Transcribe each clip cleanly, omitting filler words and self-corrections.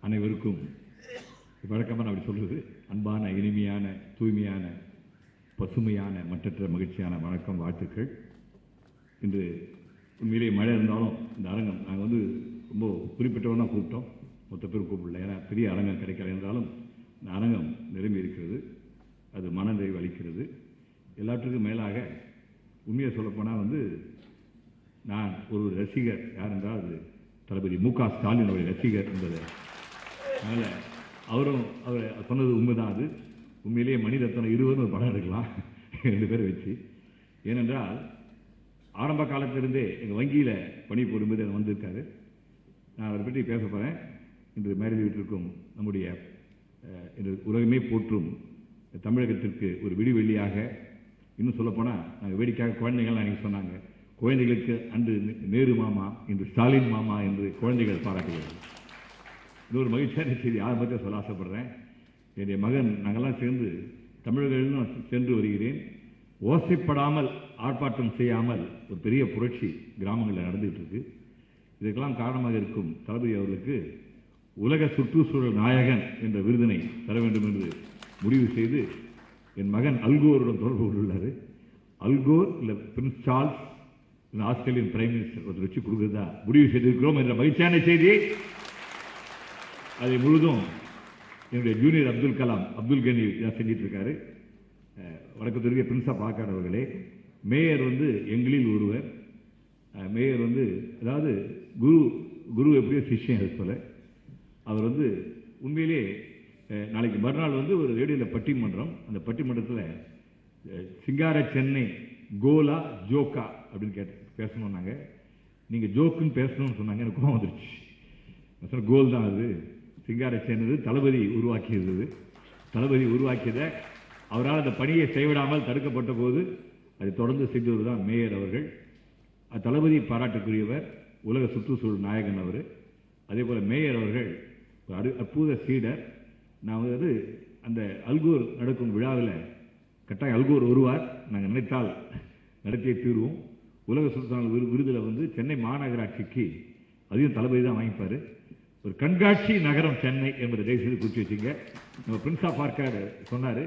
அனைவருக்கும் வழக்கமாக நான் அப்படி சொல்கிறது அன்பான, இனிமையான, தூய்மையான, பசுமையான, மற்றற்ற மகிழ்ச்சியான வணக்கம், வாழ்த்துக்கள். இன்று உண்மையிலேயே மழை இருந்தாலும் இந்த அரங்கம் நாங்கள் ரொம்ப குறிப்பிட்டவனா கூப்பிட்டோம், மொத்த பேர் கூப்பிடல. ஏன்னா பெரிய அரங்கம் கிடைக்கல என்றாலும் இந்த அரங்கம் நிரம்பி இருக்கிறது. அது மனநிறைவு அளிக்கிறது. எல்லாற்றுக்கும் மேலாக உண்மையை சொல்லப்போனால் நான் ஒரு ரசிகர். யார் என்றால் அது தளபதி மு.க. ஸ்டாலின் அவருடைய ரசிகர் என்பது. அதனால் அவர் சொன்னது உண்மைதான். அது உண்மையிலேயே மணிரத்னம் 20 ஒரு படம் எடுக்கலாம் 2 பேரை வச்சு. ஏனென்றால் ஆரம்ப காலத்திலிருந்தே எங்கள் வங்கியில் பணிபுரியும்போது வந்திருக்காரு. நான் அவரை பற்றி பேச போகிறேன். இன்று மேடையில் வீட்டிற்கும் நம்முடைய இன்று உலகமே போற்றும் தமிழகத்திற்கு ஒரு விடிவெள்ளியாக, இன்னும் சொல்லப்போனால் நாங்கள் வேடிக்கையாக குழந்தைகள் அன்றைக்கி சொன்னாங்க, குழந்தைகளுக்கு அன்று நேரு மாமா, இன்று ஸ்டாலின் மாமா என்று குழந்தைகள் பாராட்டுகிறார்கள். இன்னொரு மகிழ்ச்சியான செய்தி ஆரம்பத்தை சொல்ல ஆசைப்படுறேன். என்னுடைய மகன் நாங்கள்லாம் சேர்ந்து தமிழர்களும் சென்று வருகிறேன். ஓசைப்படாமல், ஆர்ப்பாட்டம் செய்யாமல் ஒரு பெரிய புரட்சி கிராமங்களில் நடந்துகிட்டு இருக்கு. இதுக்கெல்லாம் காரணமாக இருக்கும் தளபதி அவர்களுக்கு உலக சுற்றுச்சூழல் நாயகன் என்ற விருதினை தர வேண்டும் என்று முடிவு செய்து என் மகன் அல்கோருடன் தொடர்பு கொண்டுள்ளார். அல்கோர் இல்லை பிரின்ஸ் சார்ல்ஸ் இல்லை ஆஸ்திரேலியன் பிரைம் மினிஸ்டர் ஒருத்தர் வச்சு கொடுக்குறதா முடிவு செய்திருக்கிறோம் என்ற மகிழ்ச்சியான செய்தியை அதை முழுதும் என்னுடைய ஜூனியர் அப்துல் கனி செஞ்சிட்டு இருக்காரு. வணக்கத்திற்கு பிரின்ஸா பாக்கார் அவர்களே. மேயர் எங்களில் ஒருவர். மேயர் அதாவது குரு எப்படியோ சிஷ்யம் அது போல. அவர் உண்மையிலே நாளைக்கு மறுநாள் ஒரு ரேடியோவில் பட்டிமன்றம். அந்த பட்டிமன்றத்தில் சிங்கார சென்னை கோலா ஜோக்கா அப்படின்னு பேசணும். நாங்கள் நீங்கள் ஜோக்குன்னு பேசணும்னு சொன்னாங்க. எனக்கு கோவம் வந்துருச்சு. கோல் தான் அது. சிங்கார சென்னை தளபதி உருவாக்கியது. தளபதி உருவாக்கியதை அவரால் அந்த பணியை செய்விடாமல் தடுக்கப்பட்ட போது அதை தொடர்ந்து செய்தவர் தான் மேயர் அவர்கள். தளபதி பாராட்டுக்குரியவர், உலக சுற்றுச்சூழல் நாயகன் அவர். அதே போல் மேயர் அவர்கள் ஒரு அற்புத சீடர். நான் அந்த அல்கோர் நடக்கும் விழாவில் கட்டாயம் அல்கோர் வருவார். நாங்கள் நினைத்தால் நடத்திய தீர்வோம். உலக சுற்றுச்சூழல் விருதில் சென்னை மாநகராட்சிக்கு அதையும் தளபதி தான் வாங்கிப்பார். ஒரு கண்காட்சி நகரம் சென்னை என்பதை தயவுசெய்து குறித்து வச்சுங்க. நம்ம பிரின்ஸா பார்க்கார் சொன்னார்.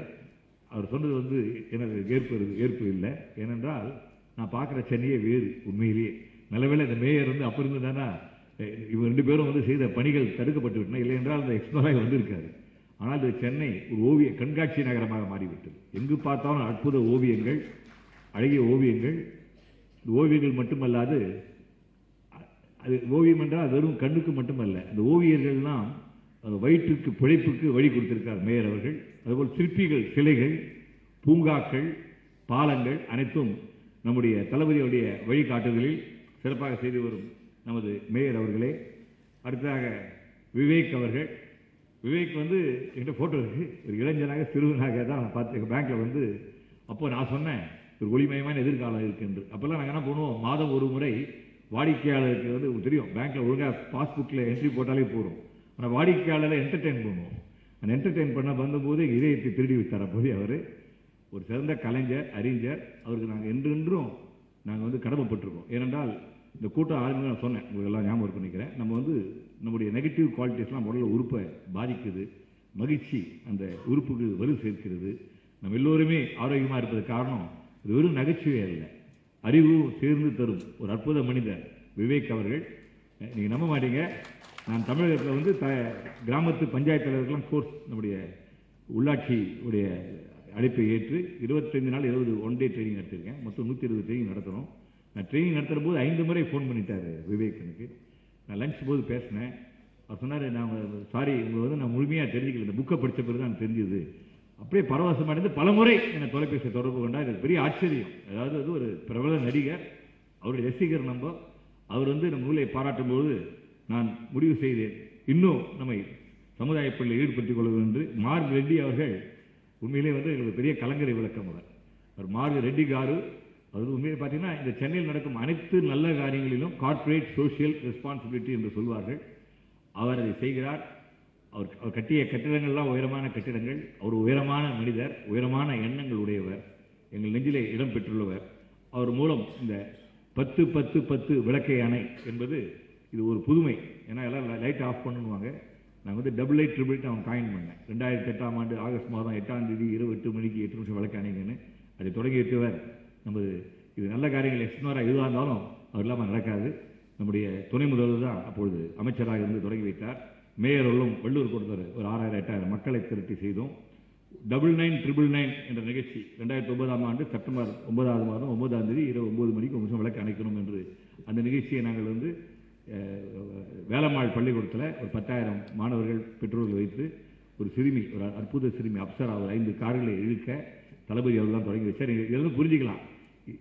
அவர் சொன்னது எனக்கு ஏற்பு இல்லை. ஏனென்றால் நான் பார்க்குற சென்னையே வேறு. உண்மையிலேயே நல்லவேளை இந்த மேயர் அப்போ இருந்துதானா இவங்க 2 பேரும் செய்த பணிகள் தடுக்கப்பட்டு விட்டன. இல்லை என்றால் இந்த எக்ஸ்ப்ளோராக வந்திருக்காரு. ஆனால் இது சென்னை ஒரு ஓவிய கண்காட்சி நகரமாக மாறிவிட்டது. எங்கு பார்த்தாலும் அற்புத ஓவியங்கள், அழகிய ஓவியங்கள். ஓவியங்கள் மட்டுமல்லாது, அது ஓவியம் என்றால் வெறும் கண்ணுக்கு மட்டுமல்ல, அந்த ஓவியர்கள்லாம் வயிற்றுக்கு பிழைப்புக்கு வழி கொடுத்திருக்கார் மேயர் அவர்கள். அதுபோல் சிற்பிகள், சிலைகள், பூங்காக்கள், பாலங்கள் அனைத்தும் நம்முடைய தளபதியுடைய வழிகாட்டுதலில் சிறப்பாக செய்து வரும் நமது மேயர் அவர்களே. அடுத்ததாக விவேக் அவர்கள். விவேக் என்கிட்ட ஃபோட்டோ இருக்குது. ஒரு இளைஞனாக சிறுவனாக தான் நான் பார்த்து பேங்க்கில் அப்போ நான் சொன்னேன் ஒரு ஒளிமயமான எதிர்காலம் இருக்கு என்று. அப்போல்லாம் நாங்கள் என்ன பண்ணுவோம், மாதம் ஒரு முறை வாடிக்கையாளருக்கு தெரியும் பேங்க்கில் ஒழுங்காக பாஸ்புக்கில் என்ட்ரி போட்டாலே போகிறோம். ஆனால் வாடிக்கையாளரை என்டர்டெயின் பண்ணுவோம். அந்த என்டர்டெயின் பண்ண வந்தபோது இதயத்தை திருடி வைத்தார். போது அவர் ஒரு சிறந்த கலைஞர், அறிஞர். அவருக்கு நாங்கள் என்றென்றும் நாங்கள் கடமைப்பட்டிருக்கோம். ஏனென்றால் இந்த கூட்டம் ஆரம்பி நான் சொன்னேன், உங்களுக்கு எல்லாம் ஞாபகம் பண்ணிக்கிறேன். நம்ம நம்முடைய நெகட்டிவ் குவாலிட்டிஸ்லாம் முதல்ல உறுப்பை பாதிக்குது. மகிழ்ச்சி அந்த உறுப்புக்கு வலு சேர்க்கிறது. நம்ம எல்லோருமே ஆரோக்கியமாக இருப்பது காரணம் இது வெறும் நகைச்சுவை அல்ல, அறிவு சேர்ந்து தரும் ஒரு அற்புத மனிதர் விவேக் அவர்கள். நீங்கள் நம்ப மாட்டீங்க, நான் தமிழகத்தில் கிராமத்து பஞ்சாயத்து தலைவர்கள்லாம் கோர்ஸ் நம்முடைய உள்ளாட்சி உடைய அழைப்பை ஏற்று 25 நாள் 20 ஒன் டே ட்ரைனிங் நடத்திருக்கேன். மொத்தம் 120 ட்ரைனிங் நடத்துகிறோம். நான் ட்ரைனிங் நடத்துகிற போது 5 முறை ஃபோன் பண்ணிட்டார் விவேக் எனக்கு. நான் லஞ்ச் போது பேசினேன். அவர் சொன்னார், நான் சாரி உங்களை நான் முழுமையாக தெரிஞ்சுக்கல, இந்த புக்கை படித்த பிறகு தான் தெரிஞ்சுது. அப்படியே பரவசமடைந்து பல முறை என்னை தொலைபேசியை தொடர்பு கொண்டால் இது பெரிய ஆச்சரியம். அதாவது ஒரு பிரபல நடிகர், அவருடைய ரசிகர் நம்ம. அவர் நம்ம நூலை பாராட்டும் போது நான் முடிவு செய்தேன், இன்னும் நம்மை சமுதாய பள்ளியில் ஈடுபடுத்திக் கொள்ள வேண்டும் என்று. மார்க் ரெட்டி அவர்கள் உண்மையிலே எங்களுக்கு பெரிய கலங்கரை விளக்கம். அவர் மார்க் ரெட்டி காரு. அது உண்மையை பார்த்தீங்கன்னா இந்த சென்னையில் நடக்கும் அனைத்து நல்ல காரியங்களிலும் கார்ப்பரேட் சோசியல் ரெஸ்பான்சிபிலிட்டி என்று சொல்வார்கள். அவர் அதை செய்கிறார். அவர் கட்டிய கட்டிடங்கள்லாம் உயரமான கட்டிடங்கள். அவர் உயரமான மனிதர், உயரமான எண்ணங்கள் உடையவர், எங்கள் நெஞ்சிலே இடம் பெற்றுள்ளவர். அவர் மூலம் இந்த 10-10-10 விளக்கை அணை என்பது இது ஒரு புதுமை. ஏன்னா எல்லாம் லைட் ஆஃப் பண்ணுவாங்க. நான் வந்து டபுள் எயிட் ட்ரிபிள் எயிட் அவன் காயின் பண்ணேன். 2008ஆம் ஆண்டு ஆகஸ்ட் மாதம் 8ஆம் தேதி இரவு 8 மணிக்கு 8 நிமிஷம் விளக்கு அணைங்கன்னு அதை தொடங்கி வைத்தவர் நமது. இது நல்ல காரியங்கள் எக்ஸ்னோராக எதுவாக இருந்தாலும் அவர் இல்லாமல் நடக்காது. நம்முடைய துணை முதல்வர் தான் அப்பொழுது அமைச்சராக இருந்து தொடங்கி வைத்தார். மேயர்களும் வள்ளூர் கொடுத்தார். ஒரு 6000 8000 மக்களை திரட்டி செய்தோம். 9999 என்ற நிகழ்ச்சி 2009ஆம் ஆண்டு செப்டம்பர் 9ஆவது மாதம் 9ஆம் தேதி இரவு 9 மணிக்கு 1 நிமிஷம் விளக்கு அணைக்கணும் என்று அந்த நிகழ்ச்சியை நாங்கள் வந்து வேலம்மாள் பள்ளிக்கூடத்தில் ஒரு 10,000 மாணவர்கள் பெற்றோர்கள் வைத்து ஒரு சிறுமி, ஒரு அற்புத சிறுமி அப்சரா ஒரு 5 கார்களை இழுக்க தளபதி அவர்கள் தான் தொடங்கி வச்சார். இதிலிருந்து புரிஞ்சுக்கலாம்,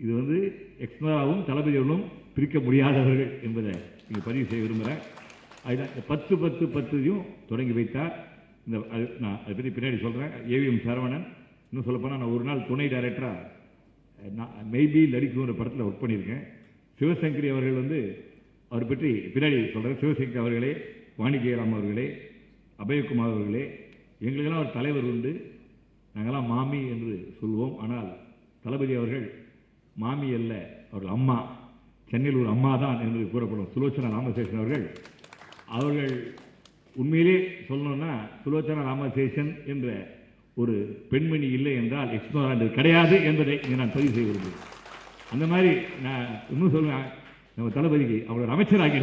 இது வந்து எக்ஸ்னோராவும் தளபதி அவர்களும் பிரிக்க முடியாதவர்கள் என்பதை நீங்கள் பதிவு செய்ய விரும்புகிறேன். அதுதான் 10-10-10 தொடங்கி வைத்தார். இந்த நான் அதை பற்றி பின்னாடி சொல்கிறேன். ஏவிஎம் சரவணன், இன்னும் சொல்லப்போனால் நான் ஒரு நாள் துணை டைரக்டராக மெய்பி லடிக்குங்கிற படத்தில் ஒர்க் பண்ணியிருக்கேன். சிவசங்கரி அவர்கள் வந்து அவர் பற்றி பின்னாடி சொல்கிறேன். சிவசங்கரி அவர்களே, வாணிஜெயராம் அவர்களே, அபயகுமார் அவர்களே, எங்களுக்கெல்லாம் ஒரு தலைவர் உண்டு. நாங்கள்லாம் மாமி என்று சொல்வோம். ஆனால் தளபதி அவர்கள் மாமி அல்ல, அவர்கள் அம்மா. சென்னையில் ஒரு அம்மா தான் என்று கூறப்படும் சுலோச்சனா ராமசேஷன் அவர்கள் உண்மையிலே சொல்லணும்னா சுலோச்சனா ராமசேஷன் என்ற ஒரு பெண்மணி இல்லை என்றால் எக்ஸ்னோரா என்பது கிடையாது என்பதை நான் பதிவு செய்ய விரும்புகிறேன். அந்த மாதிரி நான் இன்னும் சொல்லுவேன், நம்ம தளபதிக்கு அவரோட அமைச்சராகி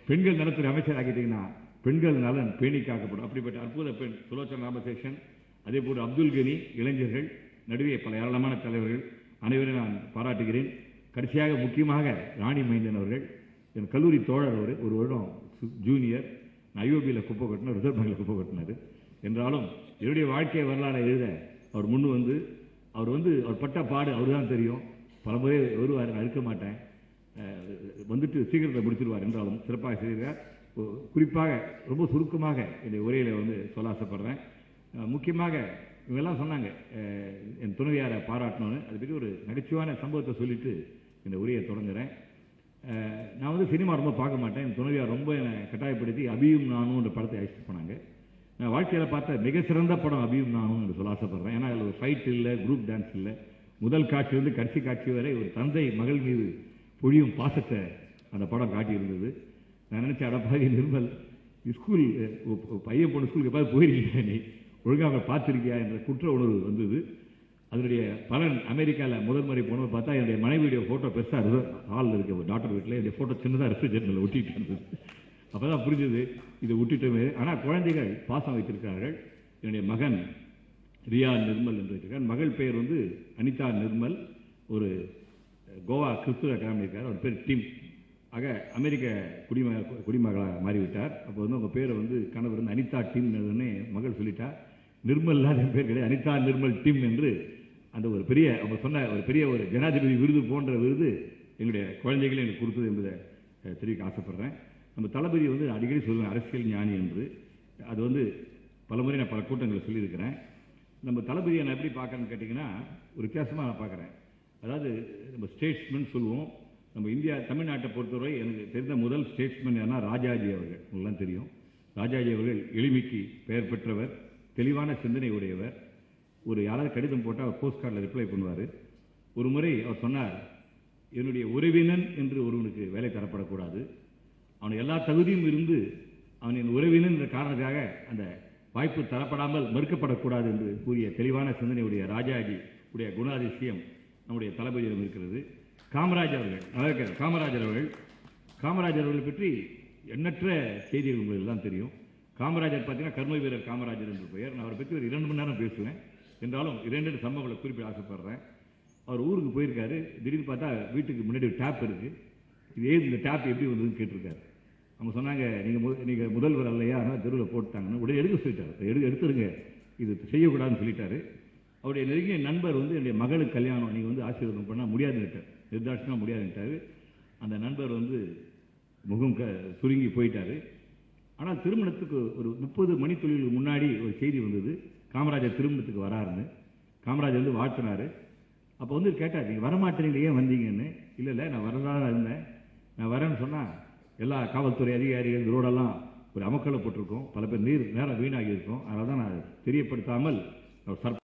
பெண்கள் நலத்துறை அமைச்சராகிட்டீங்கன்னா பெண்கள் நலன் பேணி காக்கப்படும். அப்படிப்பட்ட அற்புத பெண் சுலோச்சனா ராமசேஷன். அதே போல் அப்துல் கனி, இளைஞர்கள் நடுவே பல ஏராளமான தலைவர்கள் அனைவரையும் நான் பாராட்டுகிறேன். கடைசியாக முக்கியமாக ராணி மைந்தன் அவர்கள், என் கல்லூரி தோழர். அவர் ஒரு வருடம் ஜூனியர். நான் ஐஓபியில் குப்பை கட்டினார், ரிசர்வ் பேங்கில் குப்பை கட்டினார். என்றாலும் என்னுடைய வாழ்க்கை வரலாறு எழுத அவர் முன் வந்து அவர் பட்ட பாடு அவர் தான் தெரியும். பல முறை வருவார், நான் இருக்க மாட்டேன், வந்துட்டு சீக்கிரத்தை முடிச்சிருவார். என்றாலும் சிறப்பாக செய்கிறார். குறிப்பாக ரொம்ப சுருக்கமாக என்னுடைய உரையில் வந்து சொல்ல ஆசைப்படுறேன். முக்கியமாக இவங்கெல்லாம் சொன்னாங்க என் துணைவியாரை பாராட்டணும்னு. அதை பற்றி ஒரு நகைச்சுவான சம்பவத்தை சொல்லிட்டு இந்த உரையை தொடங்குகிறேன். நான் வந்து சினிமா ரொம்ப பார்க்க மாட்டேன். என் துணைவியார் ரொம்ப என்னை கட்டாயப்படுத்தி அபியும் நானும் என்ற படத்தை அழைச்சிட்டு போனாங்க. நான் வாழ்க்கையில் பார்த்த மிக சிறந்த படம் அபியும் நானும் என்று சொல்ல ஆசைப்படுறேன். ஏன்னா அதில் ஒரு ஃபைட் இல்லை, குரூப் டான்ஸ் இல்லை. முதல் காட்சியிலிருந்து கடைசி காட்சி வரை ஒரு தந்தை மகள் மீது பொழியும் பாசத்தை அந்த படம் காட்டியிருந்தது. நான் நினச்சேன், அடப்பாதி நிர்மல், ஸ்கூல் பையன் பொண்ணு ஸ்கூலுக்கு எப்பாவது போயிருக்கீங்க, நீ ஒழுங்காக பார்த்துருக்கியா என்ற குற்ற உணர்வு வந்தது. அதனுடைய பலன் அமெரிக்காவில் முதல் முறை போனது பார்த்தா என்னுடைய மனைவியுடைய ஃபோட்டோ பெருசாக ஹாலில் இருக்க ஒரு டாக்டர் வீட்டில் என்னுடைய ஃபோட்டோ சின்னதாக ரெஃப்ரிஜரேட்டரில் ஒட்டிகிட்டு இருந்தது. அப்போ தான் புரிஞ்சது இதை விட்டுட்டோமே. ஆனால் குழந்தைகள் பாசம் வைத்திருக்கிறார்கள். என்னுடைய மகன் ரியா நிர்மல் என்று இருக்கிறார். மகள் பெயர் வந்து அனிதா நிர்மல். ஒரு கோவா கிறிஸ்துவ கிராமம் இருக்கார். அவர் பேர் டிம். ஆக அமெரிக்க குடிமகளாக மாறிவிட்டார். அப்போ வந்து உங்கள் பேரை வந்து கணவர் வந்து அனிதா டிம் மகள் சொல்லிட்டார். நிர்மல் இல்லாத பேர் கிடையாது, அனிதா நிர்மல் டிம் என்று அந்த ஒரு பெரிய அவங்க சொன்ன ஒரு பெரிய ஒரு ஜனாதிபதி விருது போன்ற விருது எங்களுடைய குழந்தைகளை எனக்கு கொடுத்தது என்பதை தெரிவிக்க ஆசைப்படுறேன். நம்ம தளபதி வந்து அடிக்கடி சொல்லுவேன் அரசியல் ஞானி என்று. அது வந்து பலமுறை நான் பல கூட்டங்களை சொல்லியிருக்கிறேன். நம்ம தளபதியை நான் எப்படி பார்க்குறேன்னு கேட்டிங்கன்னா ஒரு வித்தியாசமாக நான் பார்க்குறேன். அதாவது நம்ம ஸ்டேட்ஸ்மேன் சொல்லுவோம். நம்ம இந்தியா தமிழ்நாட்டை பொறுத்தவரை எனக்கு தெரிந்த முதல் ஸ்டேட்ஸ்மேன் யாருன்னா ராஜாஜி அவர்கள். உங்களுக்குலாம் தெரியும். ராஜாஜி அவர்கள் எளிமைக்கு பெயர் பெற்றவர், தெளிவான சிந்தனை உடையவர். ஒரு யாராவது கடிதம் போட்டால் அவர் போஸ்ட் கார்டில் ரிப்ளை பண்ணுவார். ஒரு முறை அவர் சொன்னார், என்னுடைய உறவினன் என்று ஒருவனுக்கு வேலை தரப்படக்கூடாது, அவனுக்கு எல்லா தகுதியும் இருந்து அவன் என் உறவினன் என்ற காரணத்துக்காக அந்த வாய்ப்பு தரப்படாமல் மறுக்கப்படக்கூடாது என்று கூறிய தெளிவான சிந்தனையுடைய ராஜாஜி உடைய குணாதிசயம் நம்முடைய தளபதியிடம் இருக்கிறது. காமராஜர் அவர்கள் காமராஜர் அவர்களை பற்றி எண்ணற்ற செய்திகள் உங்களுக்கு எல்லாம் தெரியும். காமராஜர் பார்த்தீங்கன்னா கர்ம வீரர் காமராஜர் என்று பெயர். நான் அவரை பற்றி ஒரு 2 மணி நேரம் பேசுவேன். என்றாலும் 2 சம்பவங்களை குறிப்பிட ஆசைப்படுறேன். அவர் ஊருக்கு போயிருக்காரு. திடீர்னு பார்த்தா வீட்டுக்கு முன்னாடி ஒரு டேப் இருக்குது. இது ஏது இந்த டேப் எப்படி வந்ததுன்னு கேட்டிருக்காரு. அவங்க சொன்னாங்க, நீங்கள் முதல்வர் இல்லையா, அதனால் தெருவில் போட்டாங்கன்னு. உடனே எடுக்க சொல்லிட்டார். எடுத்துருங்க, இது செய்யக்கூடாதுன்னு சொல்லிட்டாரு. அவருடைய நெருங்கிய நண்பர் வந்து என்னுடைய மகளுக்கு கல்யாணம், நீங்கள் வந்து ஆசீர்வாதம் பண்ணால் முடியாதுன்னுட்டார். நிர்தாட்சமாக முடியாதுன்ட்டார். அந்த நண்பர் வந்து முகம் சுருங்கி போயிட்டார். ஆனால் திருமணத்துக்கு ஒரு 30 மணித்துளிகளுக்கு முன்னாடி ஒரு செய்தி வந்தது, காமராஜர் திருமணத்துக்கு வராருன்னு. காமராஜர் வந்து வாழ்த்தினார். அப்போ வந்து கேட்டார், நீங்கள் வரமாட்டீங்களே, ஏன் வந்தீங்கன்னு. இல்லை நான் வரதான் இருந்தேன், நான் வரேன்னு சொன்னால் எல்லா காவல்துறை அதிகாரிகள் ரோடெல்லாம் ஒரு அமக்கலை போட்டிருக்கோம், பல பேர் நேரம் வீணாகி இருக்கும், அதனால தான் நான் தெரியப்படுத்தாமல்